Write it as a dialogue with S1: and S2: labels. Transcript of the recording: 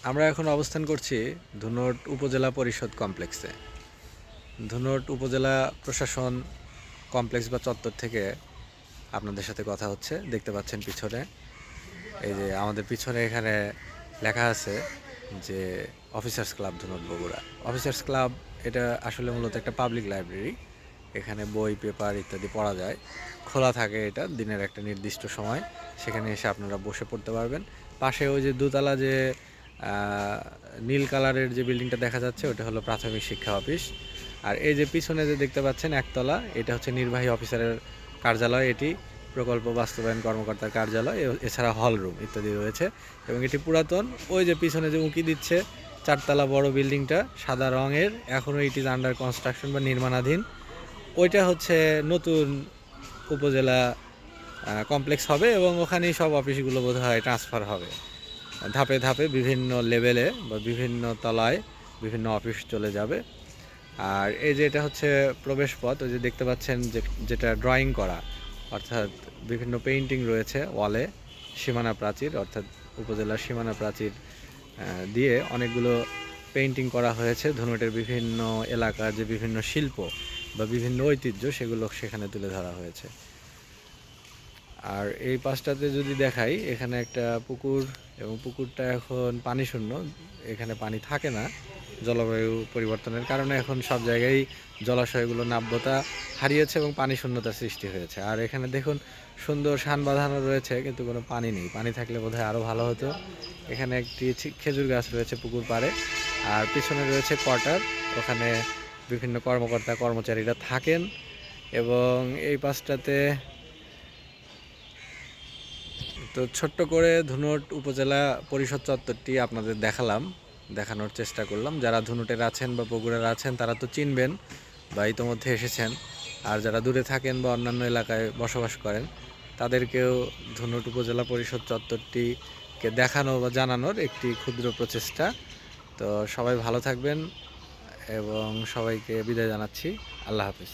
S1: আমরা এখন অবস্থান করছি ধুনট উপজেলা পরিষদ কমপ্লেক্সে। ধুনট উপজেলা প্রশাসন কমপ্লেক্স বা চত্বর থেকে আপনাদের সাথে কথা হচ্ছে। দেখতে পাচ্ছেন পিছনে, এই যে আমাদের পিছনে এখানে লেখা আছে যে officers club Dhunot Bogura. Officers club এটা আসলে মূলত একটা পাবলিক লাইব্রেরি। এখানে বই পেপার ইত্যাদি পড়া যায়। খোলা থাকে এটা দিনের একটা নির্দিষ্ট সময়, সেখানে এসে আপনারা বসে পড়তে পারবেন। পাশে ওই যে দোতলা যে নীল কালারের যে বিল্ডিংটা দেখা যাচ্ছে ওটা হলো প্রাথমিক শিক্ষা অফিস। আর এই যে পিছনে যে দেখতে পাচ্ছেন একতলা, এটা হচ্ছে নির্বাহী অফিসারের কার্যালয়। এটি প্রকল্প বাস্তবায়ন কর্মকর্তার কার্যালয়, এছাড়া হল রুম ইত্যাদি রয়েছে এবং এটি পুরাতন। ওই যে পিছনে যে উঁকি দিচ্ছে চারতলা বড় বিল্ডিংটা সাদা রঙের, এখনও ইট ইজ আন্ডার কনস্ট্রাকশন বা নির্মাণাধীন। ওইটা হচ্ছে নতুন উপজেলা কমপ্লেক্স হবে এবং ওখানেই সব অফিসগুলো বোধহয় ট্রান্সফার হবে। ধাপে ধাপে বিভিন্ন লেভেলে বা বিভিন্ন তলায় বিভিন্ন অফিস চলে যাবে। আর এই যে এটা হচ্ছে প্রবেশ পথ, ওই যে দেখতে পাচ্ছেন যেটা ড্রয়িং করা, অর্থাৎ বিভিন্ন পেইন্টিং রয়েছে ওয়ালে। সীমানা প্রাচীর, অর্থাৎ উপজেলার সীমানা প্রাচীর দিয়ে অনেকগুলো পেইন্টিং করা হয়েছে। ধুনটের বিভিন্ন এলাকার যে বিভিন্ন শিল্প বা বিভিন্ন ঐতিহ্য সেগুলো সেখানে তুলে ধরা হয়েছে। আর এই পাশটাতে যদি দেখাই, এখানে একটা পুকুর এবং পুকুরটা এখন পানি শূন্য, এখানে পানি থাকে না জলবায়ু পরিবর্তনের কারণে। এখন সব জায়গায় জলাশয়গুলো নাব্যতা হারিয়েছে এবং পানি শূন্যতার সৃষ্টি হয়েছে। আর এখানে দেখুন সুন্দর শান বাঁধানো রয়েছে, কিন্তু কোনো পানি নেই। পানি থাকলে বোধহয় আরও ভালো হতো। এখানে একটি খেজুর গাছ রয়েছে পুকুর পাড়ে, আর পিছনে রয়েছে কোয়ার্টার, ওখানে বিভিন্ন কর্মকর্তা কর্মচারীরা থাকেন। এবং এই পাশটাতে তো ছোট্ট করে ধুনট উপজেলা পরিষদ চত্বরটি আপনাদের দেখানোর চেষ্টা করলাম। যারা ধুনটের আছেন বা বগুড়ার আছেন তারা তো চিনবেন বা ইতোমধ্যে এসেছেন। আর যারা দূরে থাকেন বা অন্যান্য এলাকায় বসবাস করেন তাদেরকেও ধুনট উপজেলা পরিষদ চত্বরটিকে দেখানো বা জানানোর একটি ক্ষুদ্র প্রচেষ্টা। তো সবাই ভালো থাকবেন এবং সবাইকে বিদায় জানাচ্ছি। আল্লাহ হাফেজ।